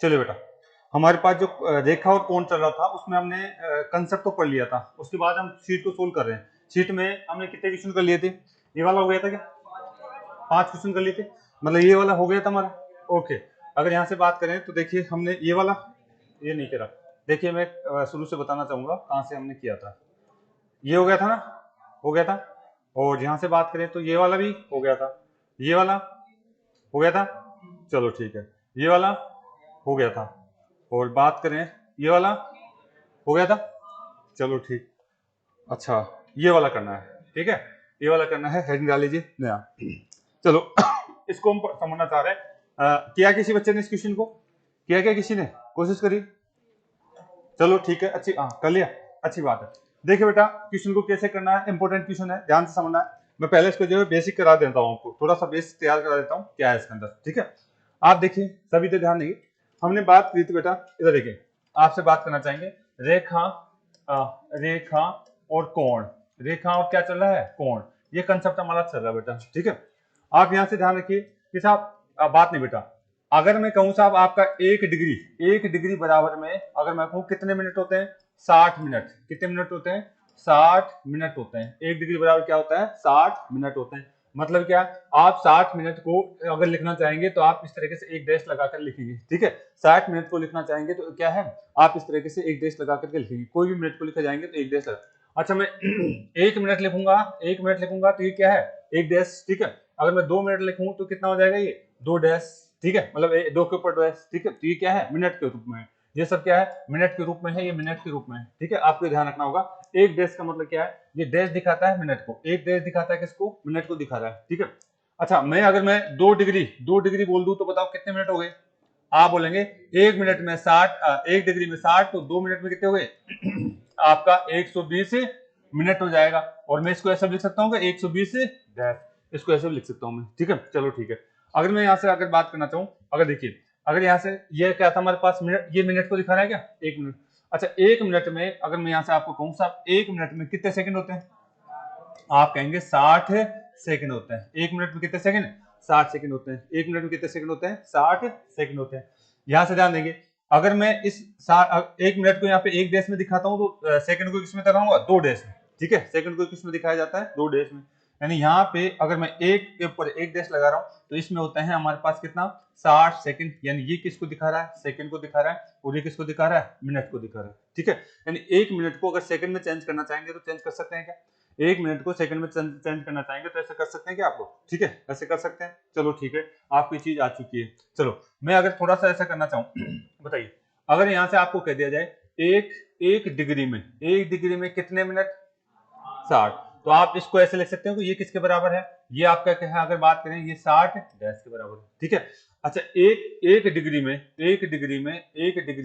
चलिए बेटा, हमारे पास जो रेखा और कोण चल रहा था उसमें हमने कंसेप्ट तो पढ़ लिया था। उसके बाद हम शीट को सोल्व कर रहे हैं। शीट में हमने कितने क्वेश्चन कर लिए थे? ये वाला हो गया था क्या? 5 क्वेश्चन कर लिए थे, मतलब ये वाला हो गया था हमारा। ओके, अगर यहाँ से बात करें तो देखिए हमने ये वाला, ये नहीं करा। देखिए मैं शुरू से बताना चाहूंगा कहाँ से हमने किया था। ये हो गया था ना, हो गया था। और यहाँ से बात करें तो ये वाला भी हो गया था, ये वाला हो गया था। चलो ठीक है, ये वाला हो गया था। और बात करें ये वाला हो गया था। चलो ठीक, अच्छा ये वाला करना है, ठीक है, ये वाला करना है। हेडिंग डाल लीजिए नया। चलो इसको हम समझना चाह रहे हैं। किया किसी बच्चे ने इस क्वेश्चन को? किया क्या किसी ने? कोशिश करी? चलो ठीक है, अच्छी, हाँ कर लिया, अच्छी बात है। देखिए बेटा, क्वेश्चन को कैसे करना है, इंपॉर्टेंट क्वेश्चन है, ध्यान से समझना है। मैं पहले इसको जो है बेसिक करा देता हूँ आपको, थोड़ा सा बेस तैयार करा देता हूँ क्या है इसके अंदर, ठीक है। आप देखिए, सभी तो ध्यान देंगे। हमने बात की थी बेटा, इधर देखिए, आपसे बात करना चाहेंगे रेखा, रेखा और कोण। रेखा और क्या चल रहा है? कोण। ये कंसेप्ट हमारा चल रहा है बेटा, ठीक है। आप यहाँ से ध्यान रखिए कि साहब बात नहीं बेटा, अगर मैं कहूँ साहब आपका 1 डिग्री बराबर में, अगर मैं कहूँ कितने मिनट होते हैं? 60 मिनट। कितने मिनट होते हैं? 60 मिनट होते हैं। 1 डिग्री बराबर क्या होता है? 60 मिनट होते हैं। मतलब क्या, आप 60 मिनट को अगर लिखना चाहेंगे तो आप इस तरीके से एक डैश लगाकर लिखेंगे, ठीक है। 60 मिनट को लिखना चाहेंगे तो क्या है, आप इस तरीके से एक डैश लगा करके लिखेंगे। कोई भी मिनट को लिखा जाएंगे तो एक डैश लगा। अच्छा मैं 1 मिनट लिखूंगा, 1 मिनट लिखूंगा तो ये क्या है? एक डैश, ठीक है। अगर मैं 2 मिनट लिखूं तो कितना हो जाएगा? ये 2 डैश, ठीक है, मतलब 2 के ऊपर डैश, ठीक है। तो ये क्या है? मिनट के रूप में है। ये सब क्या है? मिनट के रूप में है, ये मिनट के रूप में है, ठीक है। आपको ध्यान रखना होगा। एक डैश का मतलब क्या है? ये डैश दिखाता है मिनट को, एक डैश दिखाता है किसको? मिनट को दिखा रहा है, ठीक है। अच्छा मैं अगर मैं 2 डिग्री बोल दूं तो बताओ कितने मिनट हो गए? आप बोलेंगे 1 मिनट में 60, 1 डिग्री में 60, तो 2 मिनट में कितने हो गए? आपका 120 मिनट हो जाएगा। और मैं इसको ऐसा लिख सकता हूँ कि 120 डैश, इसको ऐसे लिख सकता हूँ मैं, ठीक है। चलो ठीक है, अगर मैं यहाँ से अगर बात करना चाहूँ, अगर देखिए, अगर यहाँ से ये क्या था हमारे पास मिनट, ये मिनट को दिखा रहा है क्या? 1 मिनट। अच्छा 1 मिनट में अगर मैं यहाँ से आपको कहूँ साहब 1 मिनट में कितने सेकंड होते हैं? आप कहेंगे 60 सेकंड होते हैं। 1 मिनट में कितने सेकंड? 60 सेकंड होते हैं। 1 मिनट में कितने सेकंड होते हैं? 60 सेकंड होते हैं। यहां से ध्यान देंगे, अगर मैं इस 1 मिनट को यहाँ पे एक डैश में दिखाता हूँ तो सेकंड को किस में दिखाऊंगा? 2 डैश में, ठीक है। सेकंड को किस में दिखाया जाता है? 2 डैश में। यानी यहाँ पे अगर मैं एक के ऊपर एक डैश लगा रहा हूँ तो इसमें होता है हमारे पास कितना? 60 सेकंड। यानी ये किसको दिखा रहा है? सेकंड को दिखा रहा है। और ये किसको दिखा रहा है? मिनट को दिखा रहा है, ठीक है। यानी 1 मिनट को अगर सेकंड में चेंज करना चाहेंगे तो चेंज कर सकते हैं क्या? 1 मिनट को सेकंड में चेंज करना चाहेंगे तो ऐसे कर सकते हैं क्या आप लोग? ठीक है, ऐसे कर सकते हैं। चलो ठीक है, आपकी चीज आ चुकी है। चलो मैं अगर थोड़ा सा ऐसा करना चाहूँ बताइए, अगर यहाँ से आपको कह दिया जाए एक डिग्री में कितने मिनट? 60। तो आप इसको ऐसे लिख सकते हो कि ये किसके बराबर है? ये आपका क्या है? अगर बात करें ये 60 डैश के बराबर है, ठीक है। अच्छा एक डिग्री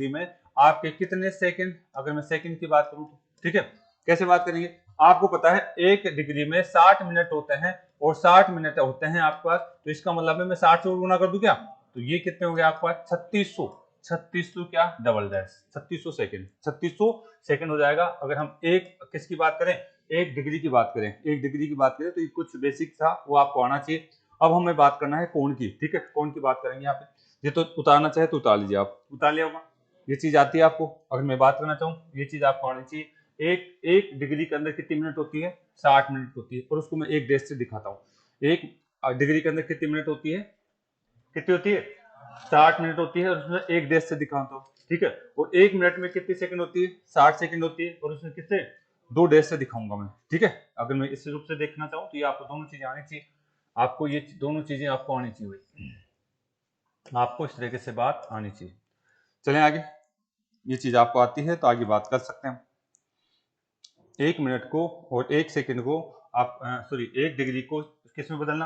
में आपके कितने सेकंड? अगर मैं सेकंड की बात करूं तो, ठीक है, कैसे बात करेंगे? आपको पता है 1 डिग्री में 60 मिनट होते हैं और 60 मिनट होते हैं आपके पास, तो इसका मतलब है मैं 60 से गुणा कर दूं क्या? तो ये कितने हो गए आपके पास? 3600 क्या? डबल डैश 3600 सेकंड, 3600 सेकंड हो जाएगा। अगर हम एक किसकी बात करें? 1 डिग्री की बात करें, 1 डिग्री की बात करें तो ये कुछ बेसिक था वो आपको आना चाहिए। अब हमें बात करना है कोण की, ठीक है। कोण की बात करेंगे यहाँ पे। ये तो उतारना चाहे तो उतार लीजिए, आप उतार लिया होगा, ये चीज आती है आपको। अगर मैं बात करना चाहूँ, ये चीज आपको आनी चाहिए। एक डिग्री के अंदर कितनी मिनट होती है? 60 मिनट होती है। और उसको मैं एक डैश से दिखाता हूँ। 1 डिग्री के अंदर कितनी मिनट होती है? कितनी होती है? 60 मिनट होती है। और उसमें एक डैश से दिखाता हूँ, ठीक है। और 1 मिनट में कितनी सेकंड होती है? 60 सेकंड होती है। और उसमें कितने? 2 डैश से दिखाऊंगा मैं, ठीक है। अगर मैं इस रूप से देखना चाहूँ तो ये आपको दोनों चीजें आनी चाहिए। आपको ये दोनों चीजें आपको आनी चाहिए, आपको इस तरीके से बात आनी चाहिए। चलें आगे, ये चीज आपको आती है तो आगे बात कर सकते हैं। 1 मिनट को और 1 सेकंड को आप सॉरी 1 डिग्री को किस में बदलना?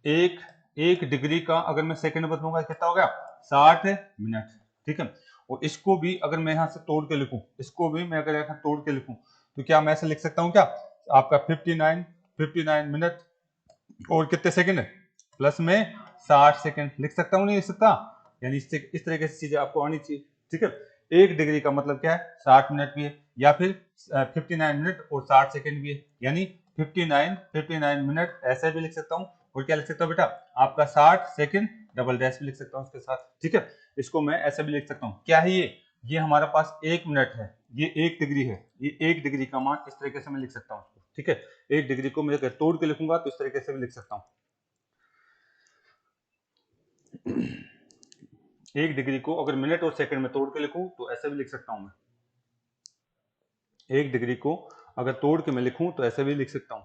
एक डिग्री का अगर मैं सेकंड बदलूंगा कितना हो गया? 60 मिनट, ठीक है। और इसको भी अगर मैं यहाँ से तोड़ के लिखूं, इसको भी मैं अगर यहाँ तोड़ के लिखूं तो क्या मैं ऐसे लिख सकता हूँ क्या? आपका 59 मिनट और कितने सेकंड प्लस में 60 सेकंड लिख सकता हूँ, नहीं लिख सकता? यानी इस तरीके से चीजें आपको आनी चाहिए, ठीक है। 1 डिग्री का मतलब क्या है? 60 मिनट भी है, या फिर 59 मिनट और 60 सेकंड भी है। यानी 59 मिनट ऐसे भी लिख सकता हूँ और क्या लिख सकता हूँ बेटा, आपका 60 सेकंड डबल डैश भी लिख सकता हूँ उसके साथ। ठीक है, इसको मैं ऐसे भी लिख सकता हूँ। क्या है ये हमारे पास 1 मिनट है, ये 1 डिग्री है, ये 1 डिग्री का मान इस तरीके से मैं लिख सकता हूँ उसको। ठीक है, 1 डिग्री को मैं अगर तोड़ के लिखूंगा तो इस तरीके से भी लिख सकता हूँ। 1 डिग्री को अगर मिनट और सेकंड में तोड़ के लिखूं तो ऐसे भी लिख सकता हूं मैं। 1 डिग्री को अगर तोड़ के मैं लिखूं तो ऐसे भी लिख सकता हूं।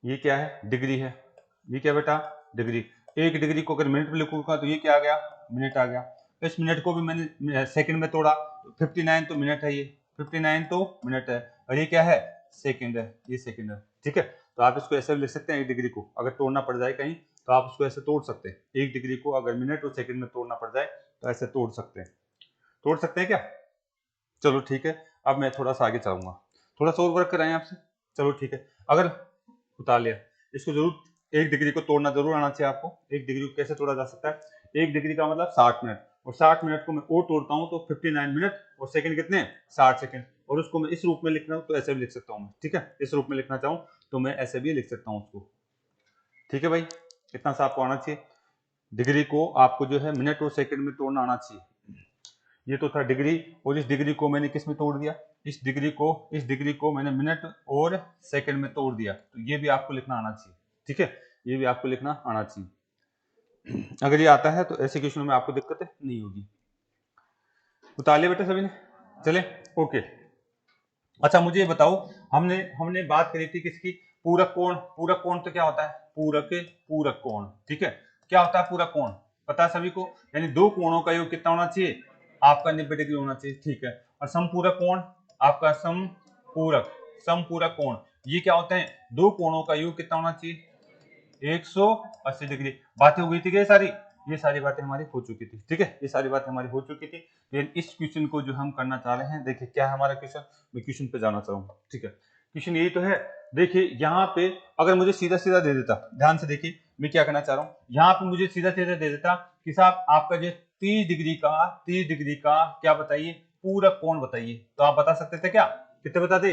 ये क्या है, डिग्री है। ये क्या बेटा, डिग्री। 1 डिग्री को अगर मिनट में लिखूंगा तो ये क्या आ गया, मिनट आ गया। इस मिनट को भी मैंने सेकंड में तोड़ा, 59 तो मिनट है, ये 59 तो मिनट है, और ये क्या है, सेकंड है, ये सेकंड है। ठीक है, तो आप इसको ऐसे भी लिख सकते हैं। 1 डिग्री को अगर तोड़ना पड़ जाए कहीं तो आप उसको ऐसे तोड़ सकते हैं। 1 डिग्री को अगर मिनट और सेकंड में तोड़ना पड़ जाए तो ऐसे तोड़ सकते हैं। तोड़ सकते हैं क्या? चलो ठीक है, अब मैं थोड़ा सा आगे चलूंगा, थोड़ा सा और वर्क कराएं आपसे। चलो ठीक है, अगर उतार लिया इसको, जरूर 1 डिग्री को तोड़ना जरूर आना चाहिए आपको। 1 डिग्री को कैसे तोड़ा जा सकता है, 1 डिग्री का मतलब 60 मिनट, और 60 मिनट को मैं और तोड़ता हूं तो 59 मिनट, और सेकंड कितने, 60 सेकंड। और उसको मैं इस रूप में लिखना हूं तो ऐसे भी लिख सकता हूं मैं। ठीक है, इस रूप में लिखना चाहूं तो मैं ऐसे भी लिख सकता हूं उसको। ठीक है भाई, इतना सा आपको आना चाहिए। डिग्री को आपको जो है मिनट और सेकंड में तोड़ना आना चाहिए। ये तो था डिग्री, और इस डिग्री को मैंने किस में तोड़ दिया, इस डिग्री को मैंने मिनट और सेकंड में तोड़ दिया, तो ये भी आपको लिखना आना चाहिए। ठीक है, ये भी आपको लिखना आना चाहिए। अगर ये आता है तो ऐसे क्वेश्चनों में आपको दिक्कत नहीं होगी। उतार लिया बेटा सभी ने, चले ओके। अच्छा मुझे ये बताओ, हमने हमने बात करी थी किसकी, पूरक कोण। पूरक कोण तो क्या होता है, पूरक कोण। ठीक है, क्या होता है पूरक कोण, पता है सभी को, यानी दो कोणों का योग कितना होना चाहिए, आपका 90 डिग्री होना चाहिए। ठीक है, और समपूरक कोण, आपका समपूरक कोण, ये क्या होते हैं, दो कोणों का योग कितना होना चाहिए, 180 डिग्री। बातें हो गई थी क्या सारी, ये सारी बातें हमारी हो चुकी थी। ठीक है, ये सारी बातें हमारी हो चुकी थी। लेकिन इस क्वेश्चन को जो हम करना चाह रहे हैं, देखिए क्या है हमारा क्वेश्चन, मैं क्वेश्चन पे जाना चाहूंगा। ठीक है, क्वेश्चन यही तो है। देखिए यहाँ पे अगर मुझे सीधा सीधा दे देता, ध्यान से देखिए मैं क्या करना चाह रहा हूँ, यहाँ पे मुझे सीधा सीधा दे देता कि साहब आपका जो 30 डिग्री का क्या बताइए, पूरक कोण बताइए, तो आप बता सकते थे क्या, कितने बताते,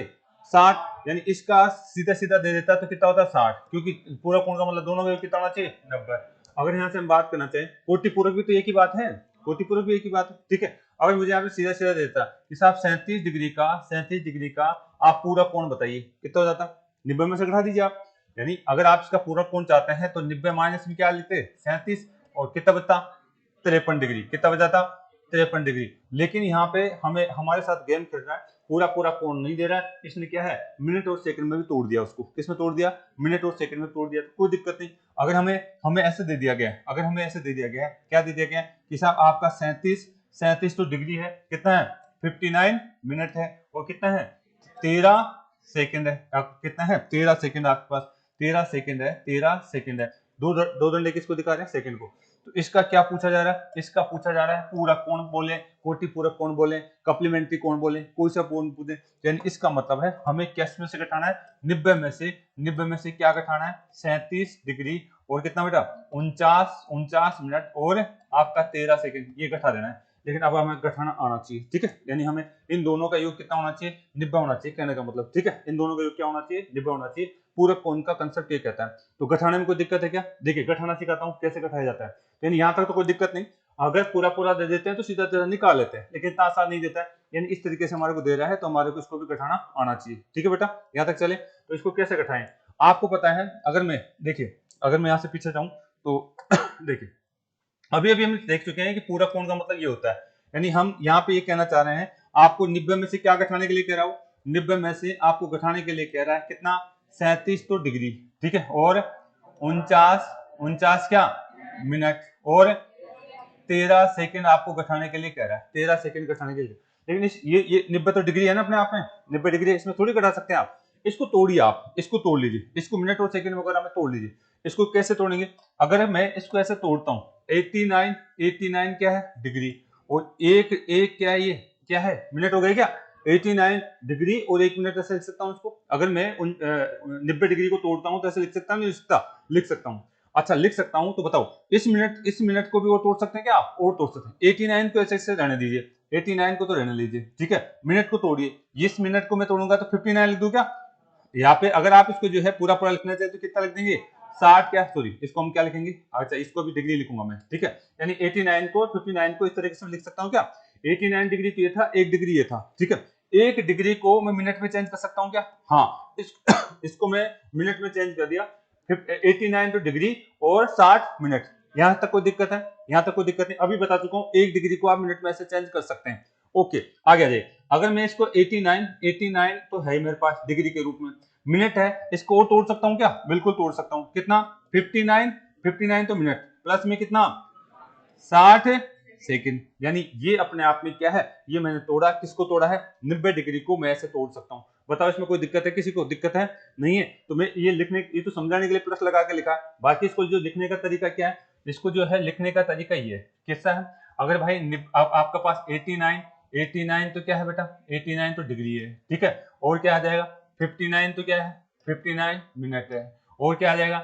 60। यानी इसका सीधा सीधा दे देता तो कितना होता, 60, क्योंकि पूरक कोण का मतलब दोनों का कितना होना चाहिए, 90। अगर यहाँ से हम बात करना चाहें, कोटि पूरक भी तो एक ही बात है, कोटि पूरक भी एक ही बात है। ठीक है, अगर मुझे यहाँ पे सीधा सीधा देता कि साहब 37 डिग्री का आप पूरक कोण बताइए, कितना हो जाता, 90 में से घटा दीजिए आप। यानी अगर आप इसका पूरक कोण चाहते हैं तो 90 माइनस में क्या लिखते, 37, और कितना बचता, 53 डिग्री। कितना बचा, 53 डिग्री। लेकिन यहाँ पे हमें हमारे साथ गेम खेल रहा है, पूरा पूरा कोण नहीं दे रहा है, इसने क्या है, मिनट और सेकंड में भी तोड़ दिया उसको। किसमें तोड़ दिया, मिनट और सेकंड में तोड़ दिया, तो कोई दिक्कत नहीं। अगर हमें हमें ऐसे दे दिया गया, अगर हमें ऐसे दे दिया गया, क्या दे दिया गया कि साहब आपका 37 तो डिग्री है, कितना है, 59 मिनट है, और कितना है, 13 सेकंड है। कितना है, 13 सेकंड आपके पास, 13 सेकंड है, 13 सेकंड है। दो डंडे किसको दिखा रहे हैं, सेकंड को। तो इसका क्या पूछा जा रहा है, इसका पूछा जा रहा है पूरक कोण बोले, कोटि पूरक कोण बोले, कप्लीमेंट्री कोण बोले, कोई सा कोण पूछे। यानी इसका मतलब है हमें किस में से घटाना है, 90 में से क्या घटाना है, 37 डिग्री और कितना बेटा, 49 मिनट और आपका 13 सेकंड, ये घटा देना है। लेकिन अब हमें घटाना आना चाहिए। ठीक है, यानी हमें इन दोनों का योग कितना होना चाहिए, 90 होना चाहिए, कहने का मतलब। ठीक है, इन दोनों का योग क्या होना चाहिए, 90 होना चाहिए। पूरक कोण का कंसेप्ट ये कहता है। तो घटाने में कोई दिक्कत है क्या, देखिए घटाना सिखाता हूँ कैसे घटाया जाता है। यानी यहाँ तक तो कोई दिक्कत नहीं, अगर पूरा पूरा दे देते हैं तो सीधा सीधा निकाल लेते हैं, लेकिन इतना आसान नहीं देता है। यानी इस तरीके से हमारे को दे रहा है तो हमारे को इसको भी घटाना आना चाहिए। ठीक है बेटा, यहाँ तक चले। तो इसको कैसे घटाएं, आपको पता है, अगर मैं देखिए, अगर मैं यहाँ से पीछे जाऊं तो देखिए अभी अभी हम देख चुके हैं कि पूरक कोण का मतलब ये होता है। यानी हम यहाँ पे ये कहना चाह रहे हैं, आपको 90 में से क्या घटाने के लिए कह रहा हूँ, 90 में से आपको घटाने के लिए कह रहा है कितना, 37 तो डिग्री। ठीक है, और 49 क्या मिनट, और 13 सेकंड आपको घटाने के लिए कह रहा है, 13 सेकंड घटाने के लिए। लेकिन ये 90 तो डिग्री है ना अपने आप में, 90 डिग्री है, इसमें थोड़ी घटा सकते हैं आप। इसको तोड़िए, आप इसको तोड़ लीजिए, इसको मिनट और सेकंड वगैरह में तोड़ लीजिए। इसको कैसे तोड़ेंगे, अगर मैं इसको ऐसे तोड़ता हूँ, 89 क्या है, डिग्री, और एक एक क्या है, ये क्या है, मिनट हो गए क्या, 89 डिग्री और 1 मिनट ऐसे लिख सकता हूँ इसको। अगर मैं 90 डिग्री को तोड़ता हूँ तो ऐसे लिख सकता हूँ, लिख सकता हूँ। अच्छा लिख सकता हूं, तो बताओ इस मिनट को भी और तोड़ सकते हैं क्या आप, और तोड़ सकते हैं। 89 को ऐसे ऐसे रहने दीजिए, 89 को तो रहने लीजिए। ठीक है, मिनट को तोड़िए, इस मिनट को मैं तोड़ूंगा तो 59 लिख दूं क्या, यहाँ पे अगर आप इसको जो है पूरा पूरा लिखना चाहे तो कितना लिख देंगे 60 क्या सॉरी इसको हम क्या लिखेंगे, अच्छा इसको भी डिग्री लिखूंगा मैं, ठीक है। यानी 89 को 59 को इस तरीके से लिख सकता हूँ क्या, 89 डिग्री तो ये था, 1 डिग्री ये था, ठीक है। 1 डिग्री को मैं मिनट में चेंज कर सकता हूँ क्या, हाँ इसको मैं मिनट में चेंज कर दिया, 89 तो डिग्री और 60 मिनट। यहाँ तक कोई दिक्कत है, यहाँ तक कोई दिक्कत नहीं, अभी बता चुका हूँ 1 डिग्री को आप मिनट में ऐसे चेंज कर सकते हैं। ओके आगे आ जाइए, अगर मैं इसको 89 तो है मेरे पास डिग्री के रूप में, मिनट है इसको और तोड़ सकता हूँ क्या, बिल्कुल तोड़ सकता हूँ, कितना 59 तो मिनट प्लस में कितना 60 सेकंड, यानी ये अपने आप में क्या है, ये मैंने तोड़ा, किसको तोड़ा है 90 डिग्री को मैं ऐसे तोड़ सकता हूँ। बताओ इसमें कोई दिक्कत है, किसी को दिक्कत है नहीं है, तो मैं ये लिखने, ये तो समझाने के लिए प्लस लगा के लिखा, बाकी इसको जो लिखने का तरीका क्या है, इसको जो है लिखने का तरीका ये है, कैसा है, अगर भाई आपका पास 89 तो क्या है बेटा 89 तो डिग्री है, ठीक है, और क्या आ जाएगा 59 तो क्या है 59 मिनट है, और क्या आ जाएगा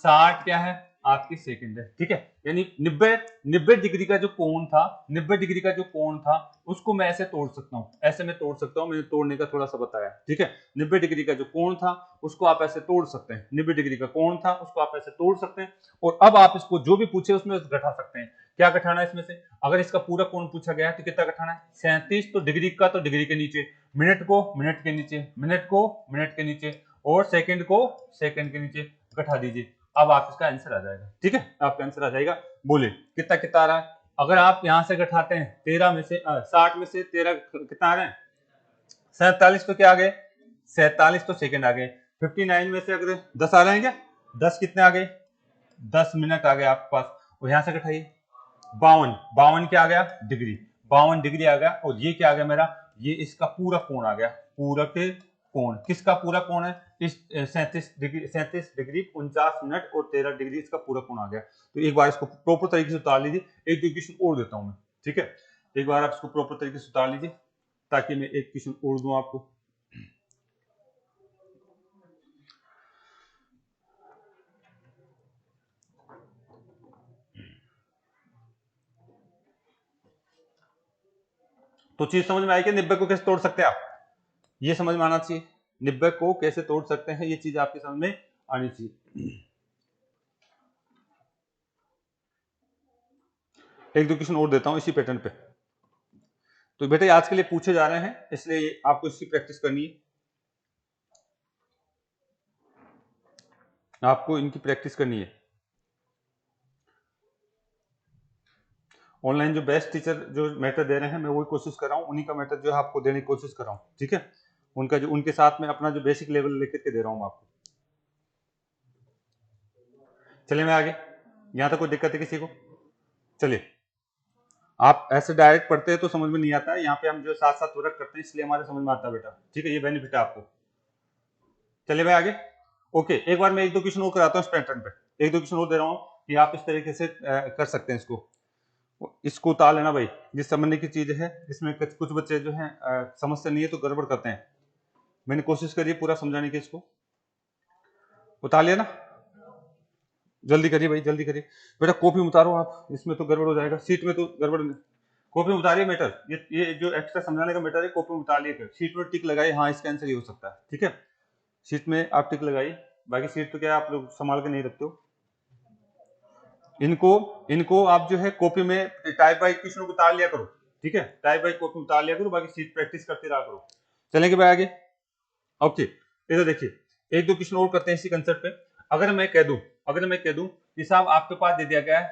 60 क्या है आपकी सेकंड है, ठीक है। यानी 90 डिग्री का जो कोण था, 90 डिग्री का जो कोण था उसको मैं ऐसे तोड़ सकता हूँ, ऐसे मैं तोड़ सकता हूँ, मैंने तोड़ने का थोड़ा सा बताया, ठीक है। 90 डिग्री का जो कोण था उसको आप ऐसे तोड़ सकते हैं, 90 डिग्री का कोण था उसको आप ऐसे तोड़ सकते हैं, और अब आप इसको जो भी पूछे उसमें घटा सकते हैं। क्या घटाना है इसमें से, अगर इसका पूरा कोण पूछा गया है तो कितना घटाना है 37, तो डिग्री का तो डिग्री के नीचे, मिनट को मिनट के नीचे, मिनट को मिनट के नीचे, और सेकंड को सेकंड के नीचे घटा दीजिए, अब आप इसका आंसर आ जाएगा, ठीक है, आपका आंसर आ जाएगा। बोले कितना कितना आ रहा है, अगर आप यहां से घटाते हैं 13 में से 60 में से 13 कितना आ रहे हैं 47, तो क्या आ गए 47 तो सेकंड आ गए, 59 में से अगर 10 आ रहे हैं क्या, 10 कितने आ गए 10 मिनट आ गए आपके पास, और यहां से घटाइए 52 क्या आ गया डिग्री, 52 डिग्री आ गया, और ये क्या आ गया मेरा, ये इसका पूरा कोण आ गया, पूरक कोण, किसका पूरा कोण है इस 37 डिग्री 49 मिनट और 13 डिग्री इसका पूरा कोण आ गया। तो एक बार इसको प्रॉपर तरीके से उतार लीजिए, एक दो क्वेश्चन और देता हूं मैं, ठीक है, एक बार आप इसको प्रॉपर तरीके से उतार लीजिए ताकि मैं एक क्वेश्चन और दूं आपको। तो चीज समझ में आई कि 90 को कैसे तोड़ सकते हैं आप, ये समझ में आना चाहिए, 90 को कैसे तोड़ सकते हैं ये चीज आपकी समझ में आनी चाहिए। एक दो क्वेश्चन और देता हूं इसी पैटर्न पे, तो बेटे आज के लिए पूछे जा रहे हैं इसलिए आपको इसकी प्रैक्टिस करनी है, आपको इनकी प्रैक्टिस करनी है। ऑनलाइन जो बेस्ट टीचर जो मैटर दे रहे हैं मैं वही कोशिश कर रहा हूँ, उन्हीं का मैटर जो है आपको देने की कोशिश कर रहा हूँ, ठीक है, उनका जो उनके साथ में अपना जो बेसिक लेवल लेकर के दे रहा हूँ आपको। चलिए मैं आगे, यहाँ तक कोई दिक्कत है किसी को, चलिए आप ऐसे डायरेक्ट पढ़ते हैं तो समझ में नहीं आता है, यहाँ पे हम जो साथ साथ वर्क करते हैं इसलिए हमारे समझ में आता है बेटा, ठीक है, ये बेनिफिट है आपको। चलिए भाई आगे, ओके, एक बार मैं एक दो क्वेश्चन और कराता हूँ इस पैटर्न पे, एक दो क्वेश्चन और दे रहा हूँ कि आप इस तरीके से कर सकते हैं इसको उतार लेना भाई, जिस समझने की चीज है इसमें कुछ बच्चे जो है समझते नहीं है तो गड़बड़ करते हैं, मैंने कोशिश करी पूरा समझाने की, इसको उतार लिया ना, जल्दी करिए भाई जल्दी करिए, बेटा कॉपी उतारो आप, इसमें तो गड़बड़ हो जाएगा, सीट में तो गड़बड़ नहीं, कॉपी में उतारिए मैटर, ये जो एक्स्ट्रा समझाने का मैटर है कॉपी में उतार लिए, सीट में टिक लगाइए, हाँ इसका आंसर ये हो सकता है, ठीक है, सीट में आप टिक लगाइए, बाकी सीट तो क्या आप लोग संभाल के नहीं रखते हो, इनको आप जो है कॉपी में टाइप बाई क्वेश्चन को उतार लिया करो, ठीक है, टाइप बाई कॉपी उतार लिया करो, बाकी सीट प्रैक्टिस करते रहा करो। चलेंगे भाई आगे, ओके, इधर देखिए एक दो क्वेश्चन और करते हैं इसी कंसेप्ट पे, अगर मैं कह दूं कि साहब आपके पास दे दिया गया है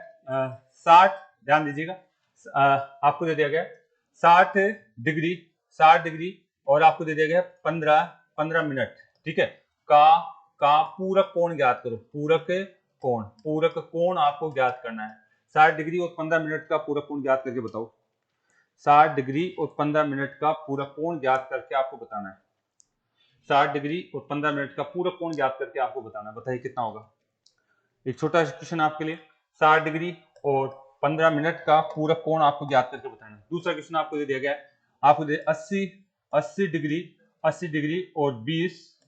60, ध्यान दीजिएगा, आपको दे दिया गया 60 डिग्री 60 डिग्री और आपको दे दिया गया 15 मिनट, ठीक है, का पूरक कोण ज्ञात करो, पूरक कोण आपको ज्ञात करना है, 60 डिग्री और 15 मिनट का पूरक कोण ज्ञात करके बताओ, 60 डिग्री और 15 मिनट का पूरक कोण ज्ञात करके आपको बताना है, 60 डिग्री और 15 मिनट का पूरक कोण ज्ञात करके आपको बताना है, बताइए कितना होगा। एक छोटा क्वेश्चन आपके लिए, 60 डिग्री और 15 मिनट का पूरक कोण आपको ज्ञात करके बताना है। दूसरा क्वेश्चन आपको दे दिया गया है, आपको दे 80 डिग्री और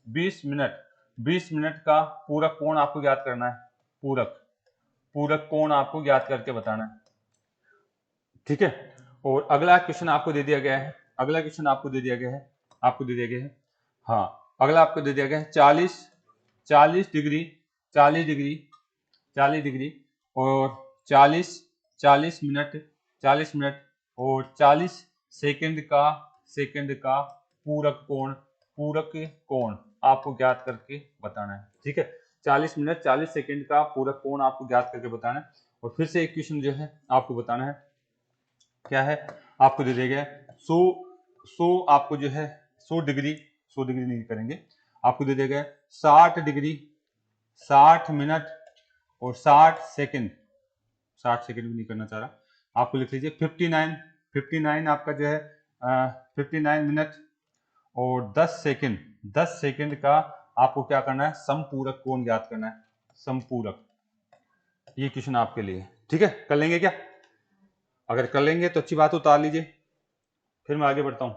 20 मिनट का पूरक कोण आपको ज्ञात करना है, पूरक कोण आपको ज्ञात करके बताना है, ठीक है। और अगला क्वेश्चन आपको दे दिया गया है, हाँ अगला आपको दे दिया गया है 40 डिग्री, 40 डिग्री और 40 मिनट, 40 मिनट और 40 सेकंड का पूरक कोण आपको ज्ञात करके बताना है। ठीक है, 40 मिनट 40 सेकंड का पूरक कोण आपको ज्ञात करके बताना है। और फिर से एक क्वेश्चन जो है आपको बताना है, क्या है, आपको दे दिया गया है 100 आपको जो है 100 डिग्री नहीं करेंगे, आपको दे दिया गया है 60 डिग्री, 60 मिनट और 60 सेकंड, 60 सेकंड भी नहीं करना चाह रहा, आपको लिख लीजिए 59 आपका जो है 59 मिनट और 10 सेकंड, 10 सेकंड का आपको क्या करना है, समपूरक कोण ज्ञात करना है, समपूरक। ये क्वेश्चन आपके लिए, ठीक है, कर लेंगे क्या? अगर कर लेंगे तो अच्छी बात, उतार लीजिए, फिर मैं आगे बढ़ता हूं।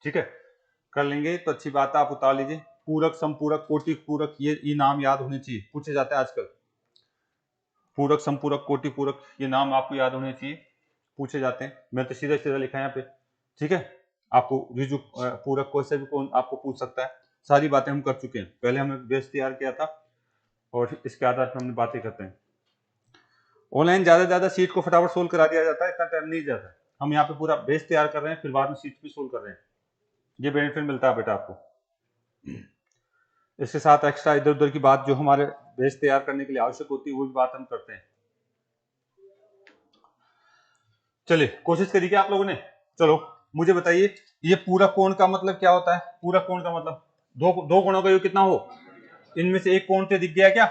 ठीक है, कर लेंगे तो अच्छी बात है, आप उतार लीजिए। पूरक, समपूरक, कोटि पूरक, ये नाम याद होने चाहिए, पूछे जाते हैं आजकल। पूरक, समपूरक, कोटि पूरक, ये नाम आपको याद होने चाहिए, पूछे जाते हैं। मैं तो सीधा सीधा लिखा है यहाँ पे। ठीक है, आपको रिजु पूरक को से भी कौन आपको पूछ सकता है, सारी बातें हम कर चुके हैं। पहले हमने बेस तैयार किया था और इसके आधार पर हमने बातें करते हैं। ऑनलाइन ज्यादा से ज्यादा सीट को फटाफट सोल्व करा दिया जाता है, इतना टाइम नहीं जाता। हम यहाँ पे पूरा बेस तैयार कर रहे हैं, फिर बाद में सीट भी सोल्व कर रहे हैं। ये बेनिफिट मिलता है बेटा आपको। इसके साथ एक्स्ट्रा इधर उधर की बात जो हमारे बेस तैयार करने के लिए आवश्यक होती है, वो भी बात हम करते हैं। चलिए कोशिश करिए आप लोगों ने। चलो मुझे बताइए, ये पूरक कोण का मतलब क्या होता है? पूरक कोण का मतलब दो कोणों का योग कितना हो, इनमें से एक कोण तो दिख गया क्या?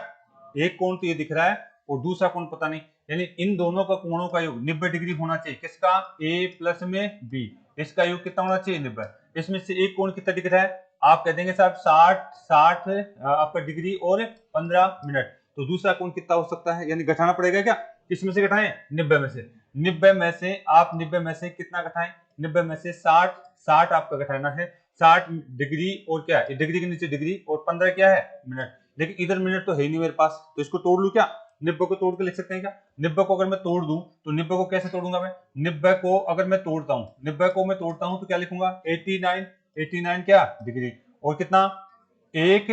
एक कोण तो ये दिख रहा है और दूसरा कोण पता नहीं, यानी इन दोनों का कोणों का योग 90 डिग्री होना चाहिए। किसका? ए प्लस में बी, इसका योग कितना होना चाहिए? 90। इसमें से एक कोण कितना दिख रहा है? आप कह देंगे साहब 60 आपका डिग्री और 15 मिनट। तो दूसरा कोण कितना हो सकता है, यानी घटाना पड़ेगा क्या? किसमें से घटाएं? 90 में से। 90 में से आप 90 में से कितना घटाएं? 90 में से 60 आपका घटाना है। 60 डिग्री और क्या है, डिग्री के नीचे डिग्री और 15 क्या है? मिनट। लेकिन इधर मिनट तो है ही नहीं मेरे पास, तो इसको तोड़ लूं क्या? 90 को तोड़ के लिख सकते हैं क्या? 90 को अगर मैं तोड़ दूं तो 90 को कैसे तोड़ूंगा मैं? 90 को अगर मैं तोड़ता हूं, 90 को मैं तोड़ता हूं तो क्या लिखूंगा? 89 क्या डिग्री और कितना? एक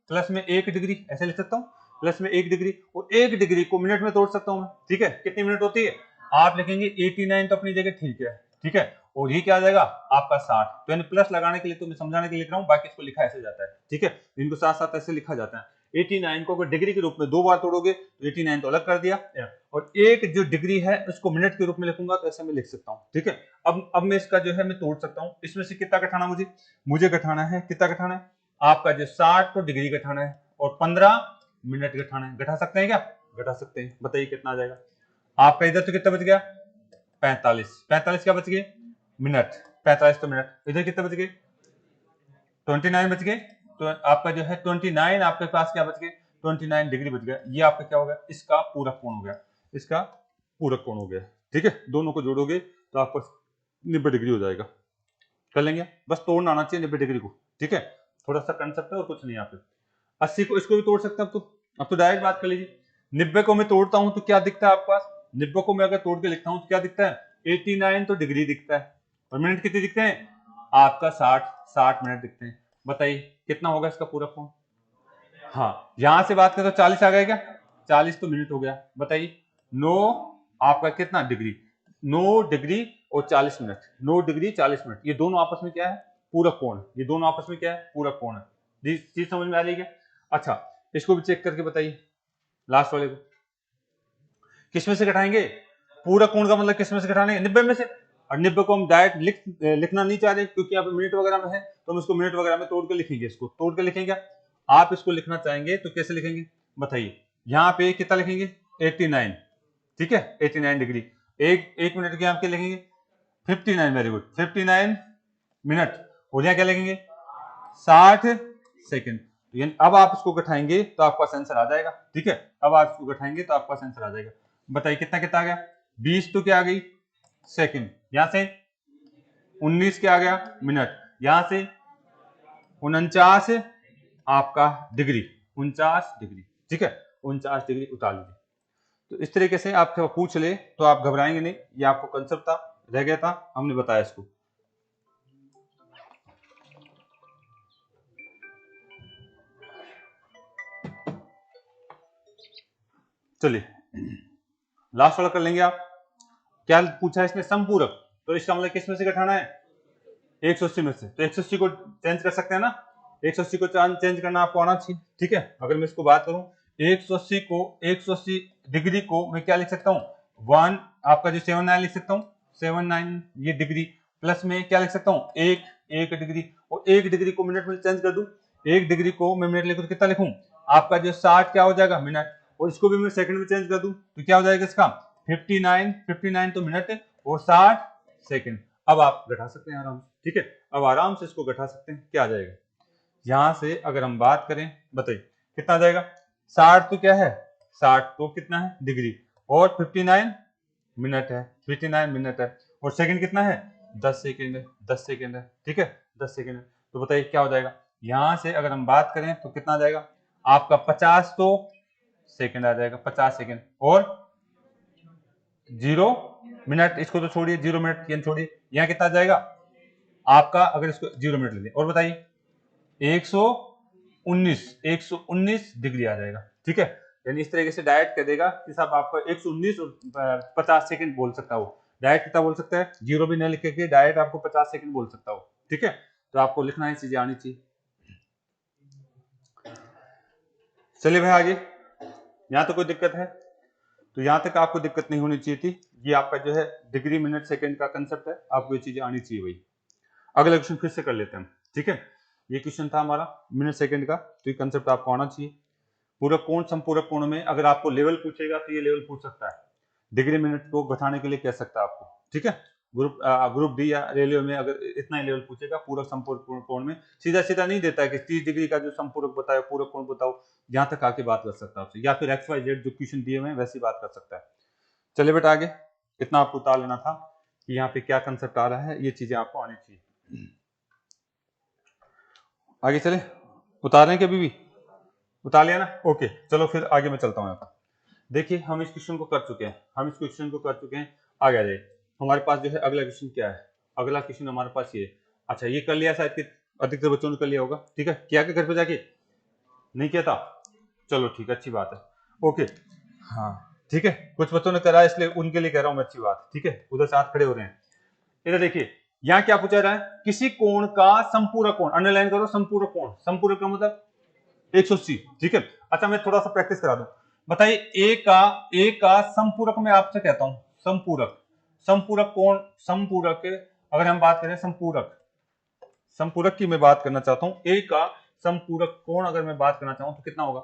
प्लस में 1 डिग्री, ऐसे लिख सकता हूं, प्लस में 1 डिग्री। और 1 डिग्री को मिनट में तोड़ सकता हूं मैं। ठीक है, कितनी मिनट होती है? आप लिखेंगे 89 तो अपनी जगह ठीक है। ठीक है, और ये क्या आ जाएगा आपका 60। तो यानी प्लस लगाने के लिए तो मैं समझाने के लिए लिख रहा हूं, बाकी इसको लिखा ऐसे जाता है। ठीक है, इनको साथ साथ ऐसे लिखा जाता है। 89 को अगर डिग्री के रूप में 2 बार तोड़ोगे तो 89 तो अलग कर दिया, और एक जो डिग्री है उसको मिनट के रूप में लिखूंगा तो ऐसे मैं लिख सकता हूं। ठीक है, अब मैं इसका जो है मैं तोड़ सकता हूं। इसमें से कितना घटाना मुझे घटाना है, कितना घटाना है? आपका जो 60 तो डिग्री घटाना है और 15 मिनट घटाना है। घटा सकते हैं क्या? घटा सकते हैं। बताइए कितना आ जाएगा आपका? इधर तो कितना बच गया? 45 क्या बच गए? मिनट। 45 तो मिनट। इधर कितना बच गए? 29 बच गए। तो आपका जो है 29 आपके पास क्या बच गए? 29 डिग्री बच गया। ये आपका क्या हो गया? इसका पूरक कोण हो गया, इसका पूरक कोण हो गया। ठीक है, दोनों को जोड़ोगे तो आपका 90 डिग्री हो जाएगा। कर लेंगे, बस तोड़ना आना चाहिए 90 डिग्री को। ठीक है, थोड़ा सा कंसेप्ट है और कुछ नहीं। यहाँ पे 80 को इसको भी तोड़ सकते हैं। अब तो डायरेक्ट बात कर लीजिए। 90 को मैं तोड़ता हूं तो क्या दिखता है आपके पास? 90 को मैं अगर तोड़ के लिखता हूं तो क्या दिखता है? 89 तो डिग्री दिखता है और मिनट कितने दिखते हैं? आपका 60 मिनट दिखते हैं। बताइए कितना होगा इसका पूरा कोण? हाँ, यहां से बात करें तो 40 आ गया क्या? 40 तो मिनट हो गया। बताइए 9 आपका कितना डिग्री? 9 डिग्री और 40 मिनट। 9 डिग्री 40 मिनट, ये दोनों आपस में क्या है? पूरक कोण। ये दोनों आपस में क्या है? पूरक कोण है। चीज समझ में आ रही है? अच्छा, इसको भी चेक करके बताइए, लास्ट वाले को किसमें से घटाएंगे? पूरक कोण का मतलब किसमें से घटाने? 90 में से। और 90 को हम डायरेक्ट लिखना नहीं चाह रहे, क्योंकि यहाँ पे मिनट वगैरह में है, तो हम इसको मिनट वगैरह में तोड़ के लिखेंगे। इसको तोड़ के लिखेंगे। आप इसको लिखना चाहेंगे तो कैसे लिखेंगे बताइए? यहाँ पे कितना लिखेंगे? 89। ठीक है, 89 डिग्री। एक मिनट के आपके लिखेंगे 59। Very good, 59 minute. और यहाँ क्या लिखेंगे? 60 सेकंड। अब आप इसको घटाएंगे तो आपका आंसर आ जाएगा। ठीक है, अब आप इसको घटाएंगे तो आपका आंसर आ जाएगा। बताइए कितना कितना आ गया? 20 तो क्या आ गई? सेकंड। यहां से 19 क्या आ गया? मिनट। यहां से 49 आपका डिग्री, 49 डिग्री। ठीक है, 49 डिग्री उतार लीजिए। तो इस तरीके से आप पूछ ले तो आप घबराएंगे नहीं। ये आपको कंसेप्ट था, रह गया था, हमने बताया इसको। चलिए लास्ट वाला कर लेंगे आप। क्या पूछा है इसने? समपूरक। तो इसका मतलब किस में से घटाना है? 180 में से। तो 180 को चेंज कर सकते हैं ना, 180 को चेंज करना आपको आना चाहिए। ठीक है, अगर मैं इसको बात करूं 180 को, 180 डिग्री को मैं क्या लिख सकता हूं? 1 आपका जो 79 लिख सकता हूं, 79 ये डिग्री, प्लस में क्या लिख सकता हूं? 1 डिग्री, और 1 डिग्री को मिनट में चेंज कर दूं, 1 डिग्री को मैं मिनट लिखूं तो कितना लिखूं? आपका जो 60 क्या हो जाएगा? मिनट। और इसको भी मैं सेकंड में चेंज कर दूं तो क्या हो जाएगा इसका? 59 तो मिनट और 60 सेकंड। अब आप घटा सकते हैं आराम से। ठीक है, अब आराम से इसको घटा सकते हैं। क्या आ जाएगा यहां से? अगर हम बात करें, बताइए कितना आ जाएगा? 60 तो क्या है? 60 तो कितना है? डिग्री। और 59 मिनट है, 59 मिनट है। और सेकंड कितना है? 10 सेकंड है, 10 सेकंड है। ठीक है, 10 सेकंड है। तो बताइए क्या हो जाएगा यहां से? अगर हम बात करें तो कितना आ जाएगा आपका? 50 तो सेकंड आ जाएगा, 50 सेकंड। और 0 मिनट, इसको तो छोड़िए, 0 मिनट यानी छोड़िए, यहाँ कितना आ जाएगा आपका? अगर इसको 0 मिनट ले लें, और बताइए 119 डिग्री आ जाएगा। ठीक है, यानी इस तरीके से डायरेक्ट कह देगा कि साहब आपका 119 और 50 सेकंड बोल सकता हो। डायरेक्ट कितना बोल सकता है? 0 भी नहीं लिख के डायरेक्ट आपको 50 सेकंड बोल सकता हो। ठीक है, तो आपको लिखना ही चीजें आनी चाहिए। चलिए भाई आगे, यहाँ तो कोई दिक्कत है? तो यहाँ तक आपको दिक्कत नहीं होनी चाहिए थी। ये आपका जो है डिग्री मिनट सेकंड का कंसेप्ट है, आपको ये चीजें आनी चाहिए भाई। अगला क्वेश्चन फिर से कर लेते हैं। ठीक है, ये क्वेश्चन था हमारा मिनट सेकंड का, तो ये कंसेप्ट आपको आना चाहिए। पूरक कोण, समपूरक कोण में अगर आपको लेवल पूछेगा तो ये लेवल पूछ सकता है। डिग्री मिनट को घटाने के लिए कह सकता है आपको। ठीक है, ग्रुप डी या रेलवे में अगर इतना ही लेवल पूछेगा पूरक समपूरक कोण में, सीधा सीधा नहीं देता है कि 30 डिग्री का जो समपूरक बताओ, पूरक कोण बताओ, यहाँ तक आके बात कर सकता है आपसे, या फिर XYZ जो क्वेश्चन दिए हुए हैं वैसी बात कर सकता है। चलिए बेटा आगे, इतना आपको उतार लेना था कि यहाँ पे क्या कंसेप्ट आ रहा है, ये चीजें आपको आनी चाहिए। आगे चले, उतार रहे हैं कि अभी भी? उतार लिया ना? ओके, चलो फिर आगे मैं चलता हूँ यहाँ पर। देखिए हम इस क्वेश्चन को कर चुके हैं, आगे आ जाइए। हमारे पास जो है अगला क्वेश्चन क्या है? अगला क्वेश्चन हमारे पास ये, अच्छा ये कर लिया शायद कि अधिकतर बच्चों ने कर लिया होगा। ठीक है, किया क्या घर पे जाके? नहीं किया था? चलो ठीक है, अच्छी बात है। ओके, हाँ ठीक है, कुछ बच्चों ने करा इसलिए उनके लिए कह रहा हूँ मैं, अच्छी बात। ठीक है, उधर से हाथ खड़े हो रहे हैं। इधर देखिए, यहाँ क्या पूछा जा रहा है? किसी कोण का संपूरक कोण, अंडरलाइन करो, संपूरक कोण, संपूरक का मतलब 180। ठीक है, अच्छा मैं थोड़ा सा प्रैक्टिस करा दूं। बताइए ए का संपूरक मैं आपसे कहता हूं, संपूरक कोण, संपूरक अगर हम बात करें संपूरक की मैं बात करना चाहता हूं, ए का संपूरक कोण अगर मैं बात करना चाहूं तो कितना होगा?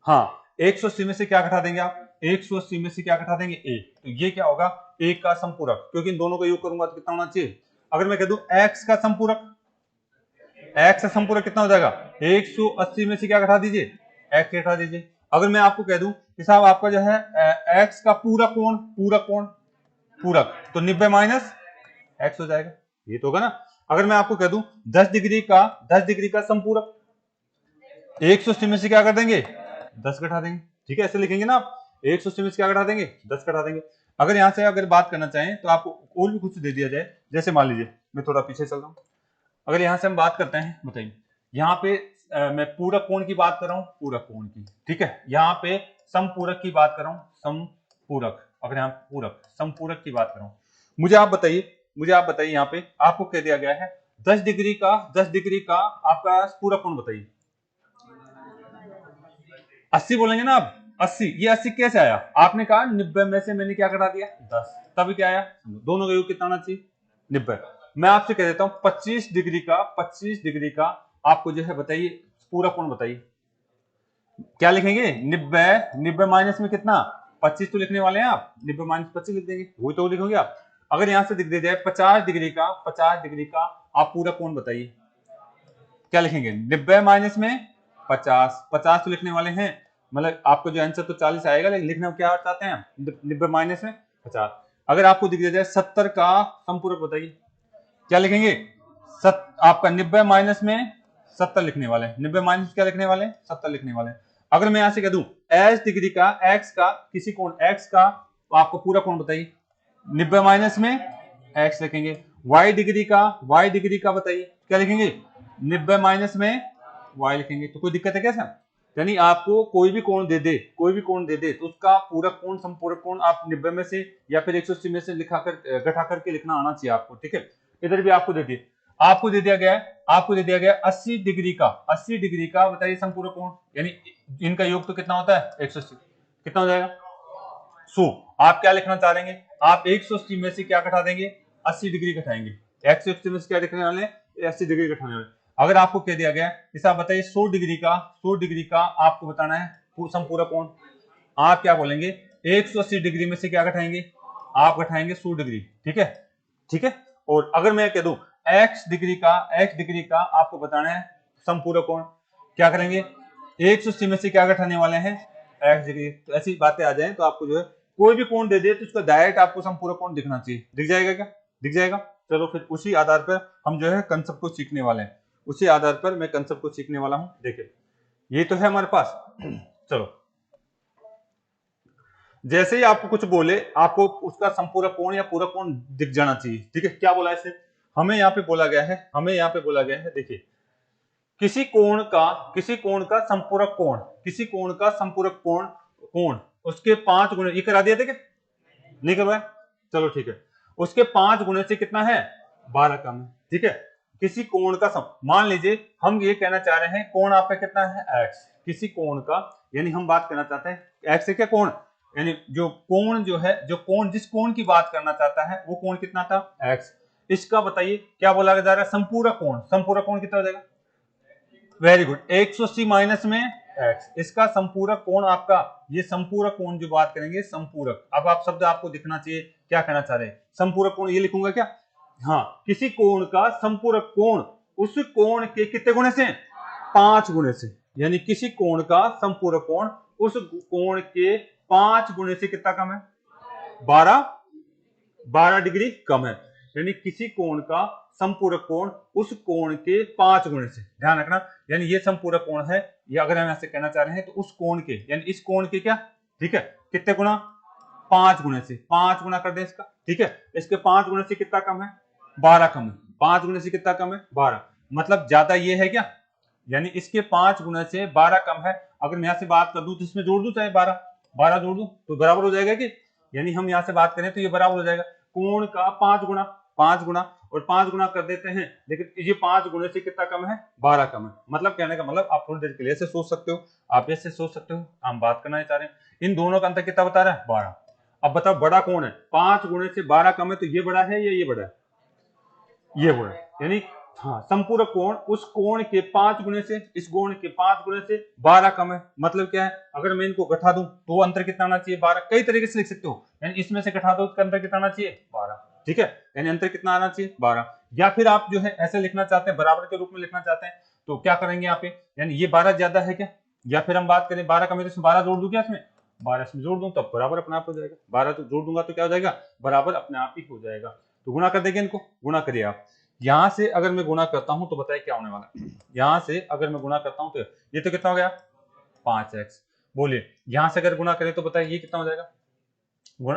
हाँ, 180 में से क्या घटा देंगे आप? 180 में से क्या घटा देंगे? ए। तो ये क्या होगा? ए का संपूरक, क्योंकि इन दोनों का योग करूंगा तो कितना होना चाहिए? अगर मैं कह दूं एक्स का संपूरक, एक्स का संपूरक कितना हो जाएगा? 180 में से क्या घटा दीजिए? एक्स घटा दीजिए। अगर मैं आपको कह दूं कि साहब आपका जो है एक्स का पूरक कोण, पूरक तो 90 माइनस एक्स हो जाएगा, ये तो होगा ना। अगर मैं आपको कह दूं 10 डिग्री का संपूरक, 180 में से क्या कर देंगे? 10 घटा देंगे। ठीक है, ऐसे लिखेंगे ना आप, 180 में से क्या घटा देंगे? 10 घटा देंगे। अगर यहां से अगर बात करना चाहें तो आपको और भी कुछ दे दिया जाए, जैसे मान लीजिए मैं थोड़ा पीछे चल रहा हूं, अगर यहां से हम बात करते हैं, बताइए यहाँ पे मैं पूरक कोण की बात कर रहा हूँ, पूरक कोण की। ठीक है, यहाँ पे समपूरक की बात कर रहा हूँ, समपूरक, अगर यहाँ पूरक समपूरक की बात कर रहा हूँ, मुझे आप बताइए यहाँ पे आपको कह दिया गया है 10 डिग्री का आपका पूरक कोण बताइए। 80 बोलेंगे ना आप? 80, ये 80 कैसे आया? आपने कहा 90 में से मैंने क्या घटा दिया? 10, तभी क्या आया? दोनों का योग कितना आना चाहिए? 90। मैं आपसे कह देता हूं 25 डिग्री का आपको जो है बताइए पूरा कोण बताइए। क्या लिखेंगे? 90 माइनस में कितना? 25 तो लिखने वाले हैं आप, 90 माइनस 25 लिख देंगे, वही तो लिखोगे आप। अगर यहां से दिख दे जाए 50 डिग्री का आप पूरा कोण बताइए, क्या लिखेंगे? 90 माइनस में 50 तो लिखने वाले हैं, मतलब आपको जो आंसर तो 40 आएगा, लेकिन लिखना क्या चाहते हैं? 90 माइनस में 50। अगर आपको दिख जाए 70 का संपूरक बताइए, क्या लिखेंगे? आपका 90 माइनस में 70 लिखने वाले हैं, 90 माइनस क्या लिखने वाले हैं? 70 लिखने वाले हैं। अगर मैं यहां से कह दूं एच डिग्री का एक्स का किसी कोण एक्स का, तो आपको पूरा कोण बताइए, 90 माइनस में एक्स लिखेंगे। वाई डिग्री का बताइए, क्या लिखेंगे? 90 माइनस में वाई लिखेंगे। तो कोई दिक्कत है क्या सर? यानी आपको कोई भी कोण दे दे, कोई भी कोण दे दे तो उसका पूरक कोण संपूरक कोण आप 90 में से या फिर 180 में से घटा करके लिखना आना चाहिए आपको, ठीक है। इधर भी आपको दे दिए, आपको दे दिया गया है, आपको दे दिया गया 80 डिग्री का, 80 डिग्री का बताइए संपूरक कोण, यानी इनका योग तो कितना होता है 180, कितना हो जाएगा 100। आप क्या लिखना चाह रहे हैं, आप 180 में से क्या घटा देंगे 80 डिग्री घटाएंगे, 180 में से क्या लिखने वाले 80 डिग्री घटाने वाले। अगर आपको कह दिया गया इसे आप बताइए 100 डिग्री का, 100 डिग्री का आपको बताना है संपूरक कोण, आप क्या बोलेंगे 180 डिग्री में से क्या घटाएंगे, आप घटाएंगे 100 डिग्री, ठीक है, ठीक है। और अगर मैं कह दूं x डिग्री का आपको बताना है संपूरक कोण, क्या करेंगे 180 में से क्या घटाने वाले हैं x डिग्री। तो ऐसी बातें आ जाए तो आपको जो है कोई भी कोण दे दे तो उसका डायरेक्ट आपको संपूरक कोण दिखना चाहिए, दिख जाएगा क्या, दिख जाएगा। चलो फिर उसी आधार पर हम जो है कंसेप्ट को सीखने वाले हैं, उसी आधार पर मैं कंसेप्ट को सीखने वाला हूं। देखिए ये तो है हमारे पास, चलो जैसे ही आपको कुछ बोले आपको उसका संपूरक कोण या पूरक कोण दिख जाना चाहिए, ठीक है। क्या बोला है इसे, हमें यहाँ पे बोला गया है, हमें यहाँ पे बोला गया है, देखिए किसी कोण का संपूरक कोण, किसी कोण का संपूरक कोण उसके 5 गुणे, ये करा दिया था क्या, नहीं करवाया, चलो ठीक है, उसके 5 गुणे से कितना है 12 कम है, ठीक है। किसी कोण का मान लीजिए हम ये कहना चाह रहे हैं कोण आपका कितना है x, किसी कोण का, यानी हम बात करना चाहते हैं x है क्या कोण, यानी जो कोण जो है, जो कोण जिस कोण की बात करना चाहता है वो कोण कितना था x, इसका बताइए क्या बोला जा रहा है संपूरक कोण, संपूरक कोण कितना हो जाएगा, वेरी गुड 180 माइनस में x, इसका संपूरक कोण आपका, ये संपूरक कोण जो बात करेंगे संपूरक, अब आप शब्द आपको दिखना चाहिए क्या कहना चाह रहे हैं, संपूरक कोण ये लिखूंगा क्या, हाँ किसी कोण का संपूरक कोण उस कोण के कितने गुणे से 5 गुणे से, यानी किसी कोण का संपूरक कोण उस कोण के 5 गुणे से कितना कम है 12 डिग्री कम है, यानी किसी कोण का संपूरक कोण उस कोण के 5 गुणे से, ध्यान रखना, यानी ये संपूरक कोण है, ये अगर हम ऐसे कहना चाह रहे हैं तो उस कोण के, यानी इस कोण के क्या, ठीक है, कितने गुना 5 गुणे से, 5 गुना कर दे इसका, ठीक है, इसके 5 गुणे से कितना कम है 12 कम है, 5 गुणे से कितना कम है 12, मतलब ज्यादा ये है क्या, यानी इसके 5 गुणे से 12 कम है। अगर मैं यहां से बात कर दूं तो इसमें जोड़ दूं चाहे 12 जोड़ दूं तो बराबर हो जाएगा कि, यानी हम यहां से बात करें तो ये बराबर हो जाएगा कोण का 5 गुना, 5 गुना और 5 गुना कर देते हैं, लेकिन ये 5 गुणे से कितना कम है 12 कम है, मतलब कहने का मतलब आप थोड़ी देर के लिए ऐसे सोच सकते हो, आप ऐसे सोच सकते हो, हम बात करना चाह रहे हैं इन दोनों का अंतर कितना बता रहा है 12। अब बताओ बड़ा कौन है, 5 गुणे से 12 कम है तो ये बड़ा है या ये बड़ा है, ये बड़ा है, यानी हाँ संपूरक कोण उस कोण के 5 गुणे से, इस कोण के 5 गुणे से 12 कम है, मतलब क्या है अगर मैं इनको घटा दूं तो अंतर कितना आना चाहिए 12, कई तरीके से लिख सकते हो, यानी इसमें से घटा दो उसका अंतर कितना आना चाहिए 12, ठीक है, यानी अंतर कितना आना चाहिए 12। या फिर आप जो है ऐसे लिखना चाहते हैं बराबर के रूप में लिखना चाहते हैं तो क्या करेंगे यहाँ पे, यानी ये 12 ज्यादा है क्या, या फिर हम बात करें 12 कम है तो 12 जोड़ दूं क्या इसमें, 12 इसमें जोड़ दूं तब बराबर अपने आप हो जाएगा, 12 तो जोड़ दूंगा तो क्या हो जाएगा बराबर अपने आप ही हो जाएगा, तो गुणा कर देंगे, इनको गुणा करिए आप, यहां से अगर मैं गुणा करता हूं तो बताइए क्या होने वाला है, यहां से अगर मैं गुणा करता हूं तो ये तो कितना हो गया 5x, बोलिए यहां से अगर गुणा करें तो बताइए ये कितना हो जाएगा,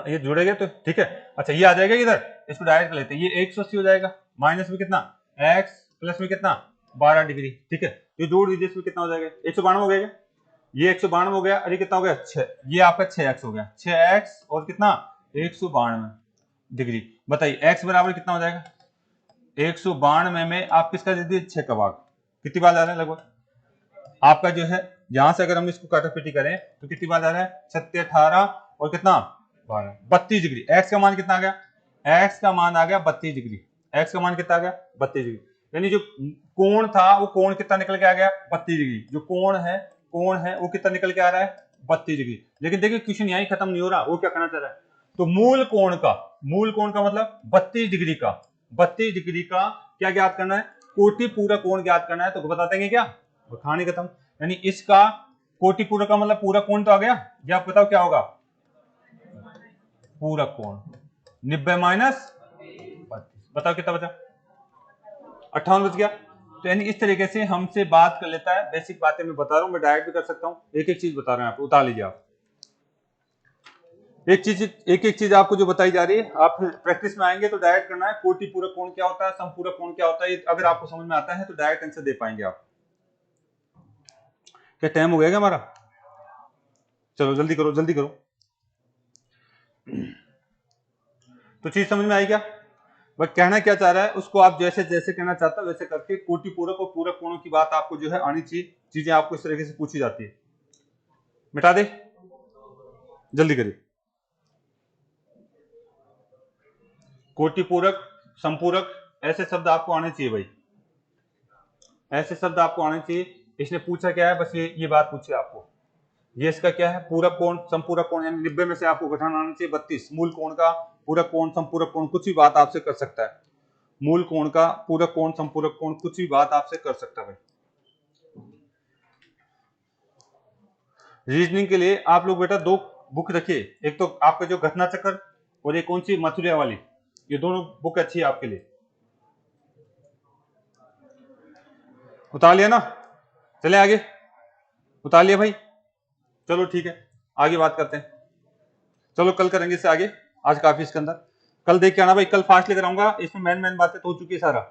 ये जुड़ेगा तो ठीक है, अच्छा ये आ जाएगा इधर, इसको डायरेक्ट कर लेते हैं, ये 180 हो जाएगा, माइनस में कितना x प्लस में कितना 12 डिग्री, ठीक है, ये जोड़ दीजिए, इसमें कितना हो जाएगा 192 हो गया, ये 192 हो गया, अरे कितना हो गया 6, ये आपका 6x हो गया, 6x और कितना 192 डिग्री, बताइए x बराबर कितना हो जाएगा 192 में आप किसका दे दिए 6 का भाग, कितनी बार आ रहा है लगभग आपका जो है, यहां से अगर हम इसको काटापीटी करें तो कितनी बार आ रहा है 7 18 और कितना 12 32 डिग्री, x का मान कितना आ गया, x का मान आ गया 32 डिग्री, x का मान कितना आ गया 32 डिग्री, यानी जो कोण था वो कोण कितना निकल के आ गया 32 डिग्री, जो कोण है वो कितना निकल के आ रहा है 32 डिग्री। लेकिन देखिए क्वेश्चन यहीं खत्म नहीं हो रहा, वो क्या करना चाह रहा है, तो मूल कोण का मतलब 32 डिग्री का, 32 डिग्री का क्या ज्ञात करना है, कोटि पूरा कोण ज्ञात करना है, तो बता देंगे क्या, कहानी खत्म, यानी इसका कोटि पूरा का मतलब पूरा कोण तो आ गया, या आप बताओ क्या होगा पूरा कोण 90 माइनस 32, बताओ कितना बचा 58 बच गया। तो यानी इस तरीके से हमसे बात कर लेता है, बेसिक बातें मैं बता रहा हूं, मैं डायरेक्ट भी कर सकता हूं, एक एक चीज बता रहे हैं आप उतार लीजिए, आप एक चीज आपको जो बताई जा रही है, आप प्रैक्टिस में आएंगे तो डायरेक्ट करना है, कोटि पूरक कोण क्या होता है, संपूरक कोण क्या होता है, अगर आपको समझ में आता है तो डायरेक्ट आंसर दे पाएंगे आप। क्या टाइम हो गया क्या हमारा? चलो जल्दी करो जल्दी करो। तो चीज समझ में आई क्या? वह कहना क्या चाह रहा है उसको आप जैसे जैसे कहना चाहता है वैसे करके कोटि पूरक और पूरक कोणों की बात आपको जो है आनी चाहिए। चीजें आपको इस तरीके से पूछी जाती है। मिटा दे, जल्दी करिए। कोटि पूरक, संपूरक, ऐसे शब्द आपको आने चाहिए भाई, ऐसे शब्द आपको आने चाहिए। इसने पूछा क्या है, बस ये बात पूछी आपको। ये इसका क्या है, पूरक कोण संपूरक कोण, यानी 90 में से आपको घटाना आना चाहिए 32। मूल कोण का पूरक कोण संपूरक कोण कुछ भी बात आपसे कर सकता है। मूल कोण का पूरक कोण संपूरक कोण कुछ भी बात आपसे कर सकता है भाई। रीजनिंग के लिए आप लोग बेटा 2 बुक रखिए, एक तो आपका जो घटना चक्र और एक कौन सी मथुरा वाली, ये दोनों बुक अच्छी है आपके लिए। उतार लिया ना? चले आगे, उतार लिया भाई। चलो ठीक है, आगे बात करते हैं। चलो कल करेंगे इससे आगे, आज काफी इसके अंदर। कल देख के आना भाई, कल फास्ट लेकर आऊंगा, इसमें मैन बातें तो हो चुकी है सारा।